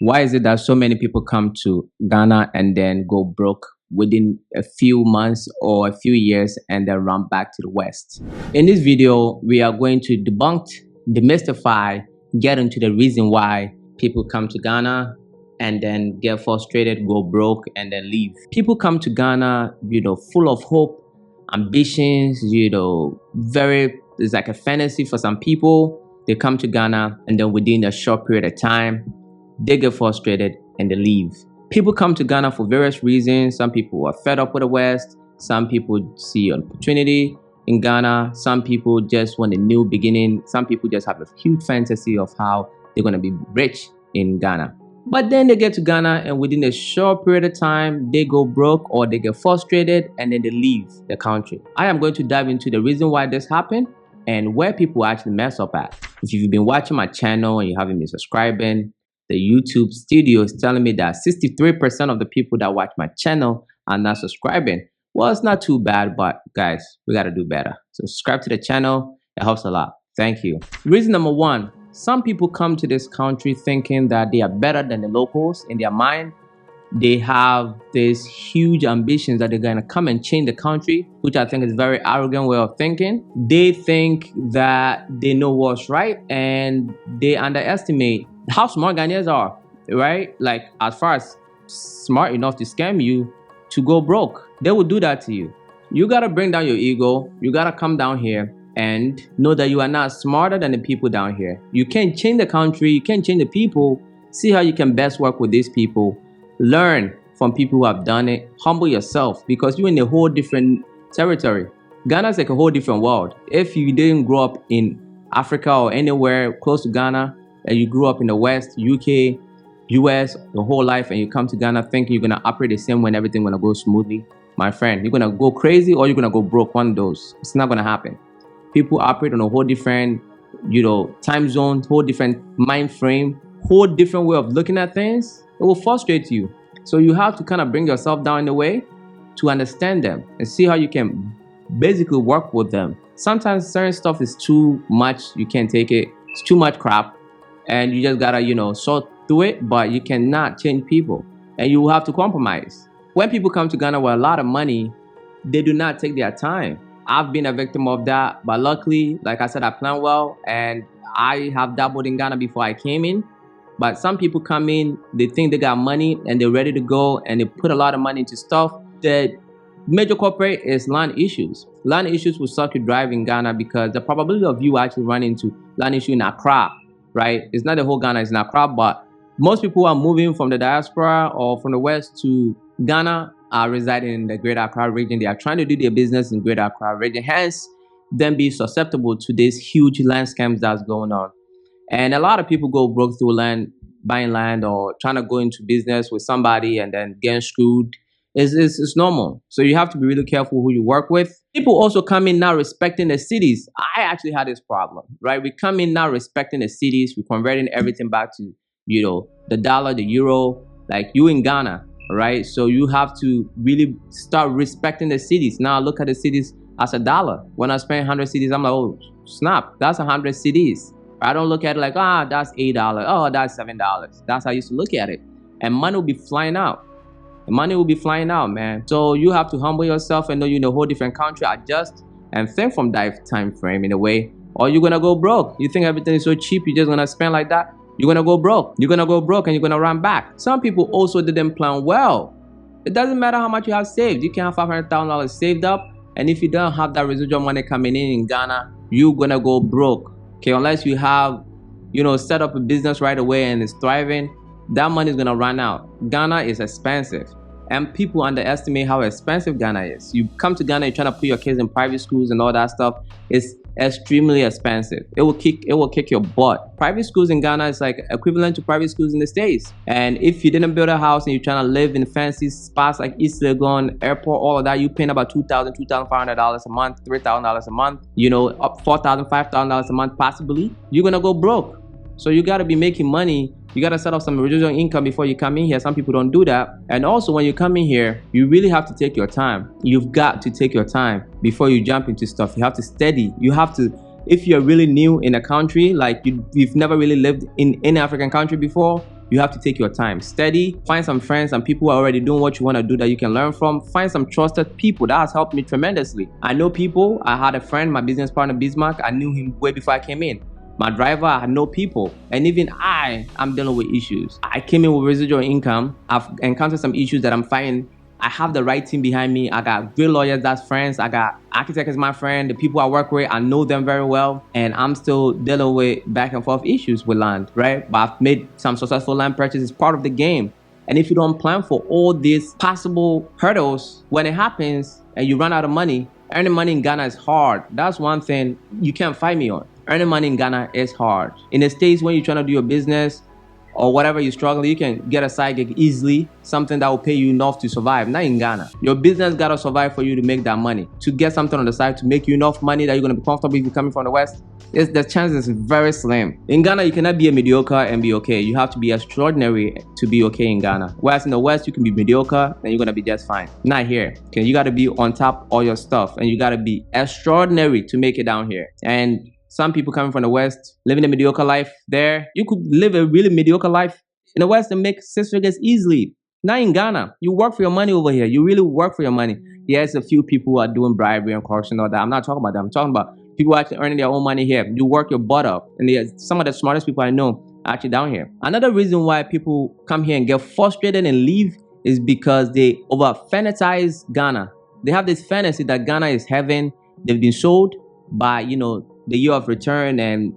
Why is it that so many people come to Ghana and then go broke within a few months or a few years and then run back to the West? In this video, we are going to debunk, demystify, get into the reason why people come to Ghana and then get frustrated, go broke, and then leave. People come to Ghana, full of hope, ambitions, it's like a fantasy for some people. They come to Ghana and then within a short period of time, they get frustrated and they leave. People come to Ghana for various reasons. Some people are fed up with the West. Some people see an opportunity in Ghana. Some people just want a new beginning. Some people just have a huge fantasy of how they're going to be rich in Ghana. But then they get to Ghana and within a short period of time, they go broke or they get frustrated and then they leave the country. I am going to dive into the reason why this happened and where people actually mess up at. If you've been watching my channel and you haven't been subscribing, the YouTube studio is telling me that 63% of the people that watch my channel are not subscribing. Well, it's not too bad, but guys, we got to do better. So subscribe to the channel. It helps a lot. Thank you. Reason number one, some people come to this country thinking that they are better than the locals in their mind. They have this huge ambitions that they're going to come and change the country, which I think is a very arrogant way of thinking. They think that they know what's right and they underestimate how smart Ghanaians are, right? Like as far as smart enough to scam you to go broke, they will do that to you. You got to bring down your ego. You got to come down here and know that you are not smarter than the people down here. You can't change the country. You can't change the people. See how you can best work with these people. Learn from people who have done it. Humble yourself because you're in a whole different territory. Ghana's like a whole different world. If you didn't grow up in Africa or anywhere close to Ghana, and you grew up in the West, UK, US, your whole life, and you come to Ghana thinking you're going to operate the same way and everything going to go smoothly, my friend, you're going to go crazy or you're going to go broke. One of those. It's not going to happen. People operate on a whole different, time zone, whole different mind frame, whole different way of looking at things. It will frustrate you. So you have to kind of bring yourself down in a way to understand them and see how you can basically work with them. Sometimes certain stuff is too much. You can't take it. It's too much crap. And you just gotta, sort through it, but you cannot change people. And you will have to compromise. When people come to Ghana with a lot of money, they do not take their time. I've been a victim of that, but luckily, like I said, I plan well and I have dabbled in Ghana before I came in. But some people come in, they think they got money and they're ready to go and they put a lot of money into stuff. The major corporate is land issues. Land issues will suck you drive in Ghana because the probability of you actually running into land issue in Accra, right? It's not the whole Ghana, it's in Accra, but most people who are moving from the diaspora or from the West to Ghana are residing in the Greater Accra region. They are trying to do their business in Greater Accra region, hence then be susceptible to these huge land scams that's going on. And a lot of people go broke through buying land or trying to go into business with somebody and then getting screwed. It's normal. So you have to be really careful who you work with. People also come in now respecting the cities. I actually had this problem, right? We come in now respecting the cities. We're converting everything back to, the dollar, the euro, like you in Ghana, right? So you have to really start respecting the cities. Now look at the cities as a dollar. When I spend 100 cities, I'm like, oh, snap, that's 100 cities. I don't look at it like, that's $8. Oh, that's $7. That's how I used to look at it. And money will be flying out. The money will be flying out, man. So you have to humble yourself and know you're in a whole different country, adjust and think from that time frame in a way, or you're going to go broke. You think everything is so cheap, you're just going to spend like that? You're going to go broke. You're going to go broke and you're going to run back. Some people also didn't plan well. It doesn't matter how much you have saved. You can have $500,000 saved up. And if you don't have that residual money coming in Ghana, you're going to go broke. Okay, unless you have, set up a business right away and it's thriving, that money is going to run out. Ghana is expensive. And people underestimate how expensive Ghana is. You come to Ghana, you're trying to put your kids in private schools and all that stuff. It's extremely expensive. It will kick your butt. Private schools in Ghana is like equivalent to private schools in the States. And if you didn't build a house and you're trying to live in fancy spots like East Legon, airport, all of that, you're paying about $2,000, $2,500 a month, $3,000 a month, up $4,000, $5,000 a month possibly. You're gonna go broke. So you got to be making money. You got to set up some residual income before you come in here. Some people don't do that. And also when you come in here, you really have to take your time. You've got to take your time before you jump into stuff. You have to study. You have to, if you're really new in a country, like you've never really lived in any African country before, You have to take your time. Study, find some friends and people who are already doing what you want to do that you can learn from. Find some trusted people. That has helped me tremendously. I know people. I had a friend, my business partner, Bismarck. I knew him way before I came in. My driver, I had no people. And even I'm dealing with issues. I came in with residual income. I've encountered some issues that I'm fighting. I have the right team behind me. I got great lawyers that's friends. I got architect as my friend. The people I work with, I know them very well. And I'm still dealing with back and forth issues with land, right? But I've made some successful land purchases, part of the game. And if you don't plan for all these possible hurdles, when it happens and you run out of money, earning money in Ghana is hard. That's one thing you can't fight me on. Earning money in Ghana is hard. In the States, when you're trying to do your business, or whatever you're struggling, you can get a side gig easily, something that will pay you enough to survive. Not in Ghana. Your business gotta survive for you to make that money. To get something on the side to make you enough money that you're gonna be comfortable if you're coming from the West, the chances is very slim. In Ghana, you cannot be a mediocre and be okay. You have to be extraordinary to be okay in Ghana. Whereas in the West, you can be mediocre and you're gonna be just fine. Not here. Okay, you gotta be on top of all your stuff and you gotta be extraordinary to make it down here. And some people coming from the West, living a mediocre life there. You could live a really mediocre life in the West and make 6 figures easily. Not in Ghana. You work for your money over here. You really work for your money. Yes, a few people who are doing bribery and corruption and all that. I'm not talking about them. I'm talking about people actually earning their own money here. You work your butt up. And some of the smartest people I know are actually down here. Another reason why people come here and get frustrated and leave is because they over-fantasize Ghana. They have this fantasy that Ghana is heaven. They've been sold by, the year of return and,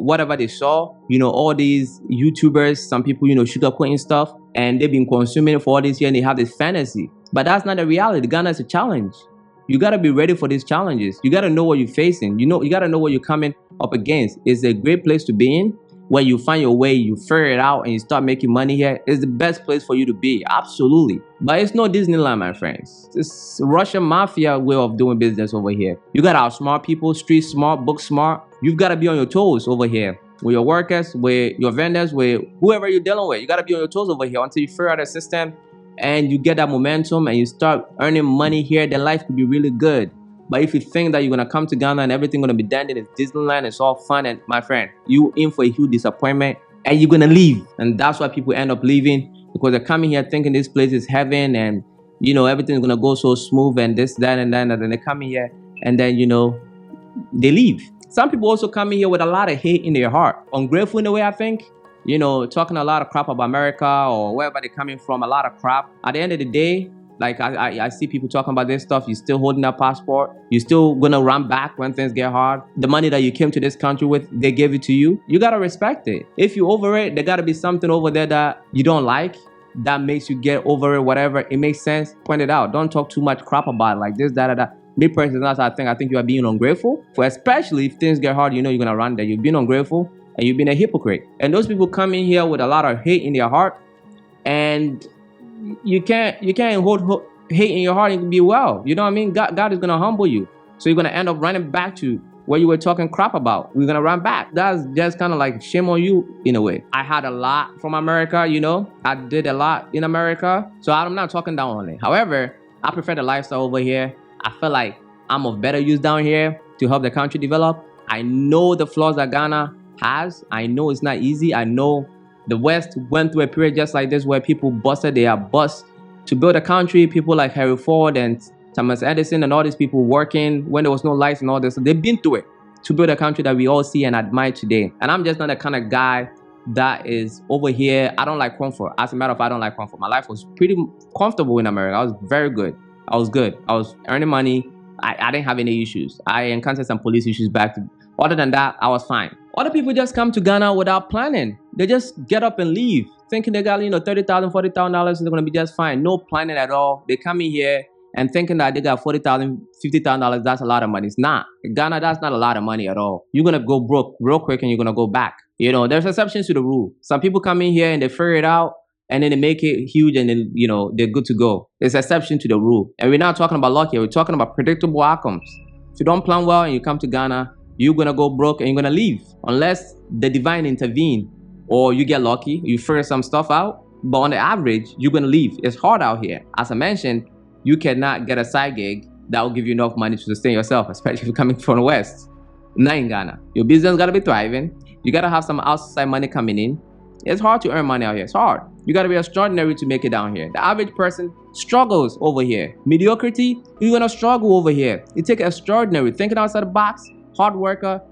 whatever they saw, all these YouTubers, some people, sugarcoating stuff, and they've been consuming it for all this year and they have this fantasy. But that's not the reality. Ghana is a challenge. You got to be ready for these challenges. You got to know what you're facing. You got to know what you're coming up against. It's a great place to be in. When you find your way, you figure it out, and you start making money here, it's the best place for you to be. Absolutely. But it's no Disneyland, my friends. It's Russian mafia way of doing business over here. You got to outsmart people, street smart, book smart. You've got to be on your toes over here. With your workers, with your vendors, with whoever you're dealing with. You got to be on your toes over here until you figure out the system and you get that momentum and you start earning money here. Then life could be really good. But if you think that you're going to come to Ghana and everything's going to be done in Disneyland, it's all fun, and my friend, you in for a huge disappointment and you're going to leave. And that's why people end up leaving, because they're coming here thinking this place is heaven and, everything's going to go so smooth and this, that, and then they come in here and then, they leave. Some people also come in here with a lot of hate in their heart. Ungrateful in a way, I think. Talking a lot of crap about America or wherever they're coming from, a lot of crap. At the end of the day, like I see people talking about this stuff. You're still holding that passport. You're still gonna run back when things get hard. The money that you came to this country with, they gave it to you. You gotta respect it. If you over it, there gotta be something over there that you don't like that makes you get over it. Whatever it makes sense, point it out. Don't talk too much crap about it, like this, that. Me personally, that's what I think you are being ungrateful. For especially if things get hard, you're gonna run there. You've been ungrateful and you've been a hypocrite. And those people come in here with a lot of hate in their heart, and you can't hold hate in your heart and be well. You know what I mean? God is gonna humble you. So you're gonna end up running back to where you were talking crap about. We're gonna run back. That's just kind of like shame on you in a way. I had a lot from America, I did a lot in America. So I'm not talking down on it. However, I prefer the lifestyle over here. I feel like I'm of better use down here to help the country develop. I know the flaws that Ghana has. I know it's not easy. I know the West went through a period just like this where people busted their butts to build a country. People like Harry Ford and Thomas Edison and all these people working when there was no lights and all this. They've been through it to build a country that we all see and admire today. And I'm just not the kind of guy that is over here. I don't like comfort. As a matter of fact, I don't like comfort. My life was pretty comfortable in America. I was very good. I was good. I was earning money. I didn't have any issues. I encountered some police issues back. Other than that, I was fine. Other people just come to Ghana without planning. They just get up and leave, thinking they got, $30,000, $40,000, they're gonna be just fine. No planning at all. They come in here and thinking that they got $40,000, $50,000, that's a lot of money. It's not. In Ghana, that's not a lot of money at all. You're gonna go broke real quick and you're gonna go back. There's exceptions to the rule. Some people come in here and they figure it out and then they make it huge and then, they're good to go. There's exception to the rule. And we're not talking about luck here. We're talking about predictable outcomes. If you don't plan well and you come to Ghana, you're gonna go broke and you're gonna leave unless the divine intervene or you get lucky, you figure some stuff out. But on the average, you're gonna leave. It's hard out here. As I mentioned, you cannot get a side gig that will give you enough money to sustain yourself, especially if you're coming from the West. Not in Ghana. Your business gotta be thriving. You gotta have some outside money coming in. It's hard to earn money out here. It's hard. You got to be extraordinary to make it down here. The average person struggles over here. Mediocrity, you're going to struggle over here. You take extraordinary, thinking outside the box, hard worker,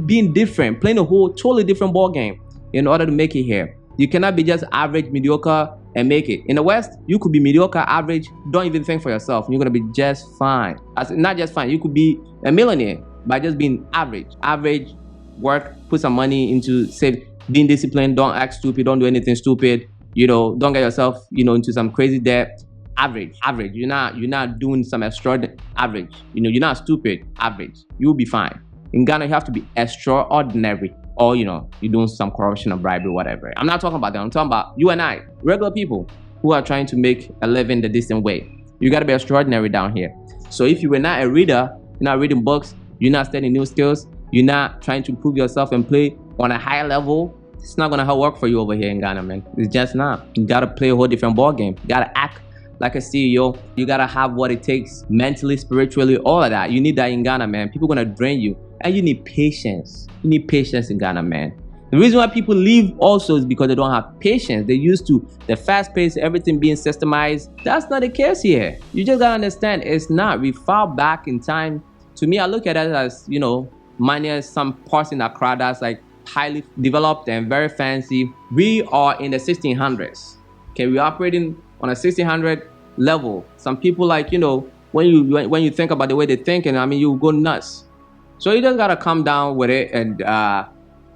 being different, playing a whole totally different ball game in order to make it here. You cannot be just average, mediocre, and make it. In the West, you could be mediocre, average, don't even think for yourself. You're going to be just fine. Not just fine, you could be a millionaire by just being average. Average, work, put some money into save, being disciplined, don't act stupid, don't do anything stupid, don't get yourself, into some crazy debt. Average. You're not doing some extraordinary. Average. You're not stupid. Average. You'll be fine. In Ghana, you have to be extraordinary, or you're doing some corruption or bribery, whatever. I'm not talking about that. I'm talking about you and I, regular people who are trying to make a living the decent way. You got to be extraordinary down here. So if you were not a reader, you're not reading books, you're not studying new skills, you're not trying to improve yourself and play on a high level, it's not gonna work for you over here in Ghana, man. It's just not. You gotta play a whole different ball game. You gotta act like a CEO. You gotta have what it takes mentally, spiritually, all of that. You need that in Ghana, man. People gonna drain you, and you need patience. You need patience in Ghana, man. The reason why people leave also is because they don't have patience. They're used to the fast pace, everything being systemized. That's not the case here. You just gotta understand it's not. We fall back in time. To me, I look at it as, minus some parts in Accra that's like highly developed and very fancy. We are in the 1600s. Okay, we're operating on a 1600 level. Some people when you think about the way they're thinking, you go nuts. So you just gotta calm down with it and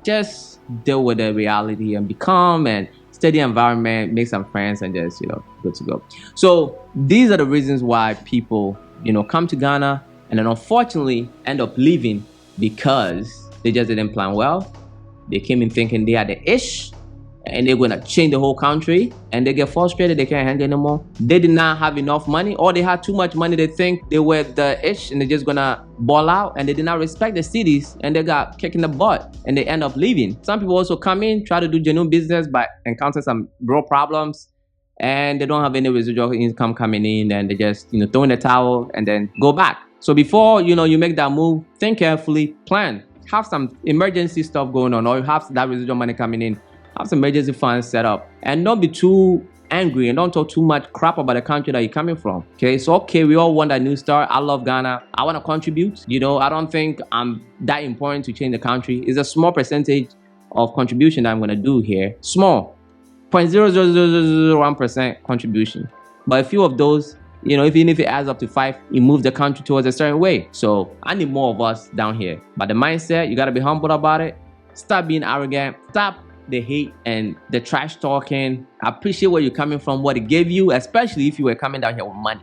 just deal with the reality and be calm and steady environment, make some friends, and just good to go. So these are the reasons why people come to Ghana and then unfortunately end up leaving, because they just didn't plan well. They came in thinking they had the ish and they're going to change the whole country, and they get frustrated. They can't handle anymore. They did not have enough money, or they had too much money. They think they were the ish and they're just going to ball out, and they did not respect the cities, and they got kicked in the butt and they end up leaving. Some people also come in, try to do genuine business, but encounter some real problems, and they don't have any residual income coming in, and they just throw in the towel and then go back. So before you make that move, think carefully, plan, have some emergency stuff going on, or you have that residual money coming in, have some emergency funds set up, and don't be too angry and don't talk too much crap about the country that you're coming from. Okay, so we all want that new start. I love Ghana. I want to contribute. I don't think I'm that important to change the country. It's a small percentage of contribution that I'm going to do here. Small, 0.00001% contribution. But a few of those, even if it adds up to 5, it moves the country towards a certain way. So I need more of us down here. But the mindset, you got to be humble about it. Stop being arrogant. Stop the hate and the trash talking. Appreciate where you're coming from, what it gave you, especially if you were coming down here with money.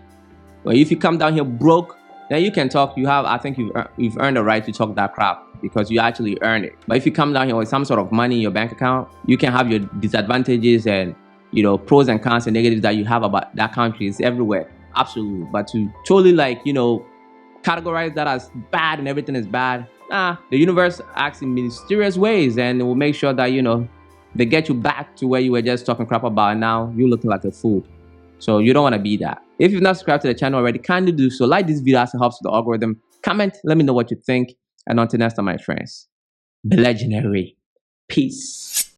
But if you come down here broke, then you can talk. I think you've earned the right to talk that crap because you actually earned it. But if you come down here with some sort of money in your bank account, you can have your disadvantages and pros and cons and negatives that you have about that country. It's everywhere. Absolutely. But to totally categorize that as bad and everything is bad, the universe acts in mysterious ways, and it will make sure that they get you back to where you were just talking crap about, and now you're looking like a fool. So you don't want to be that. If you've not subscribed to the channel already, kindly do so. Like this video as it helps with the algorithm. Comment, let me know what you think, and until next time, my friends, be legendary. Peace.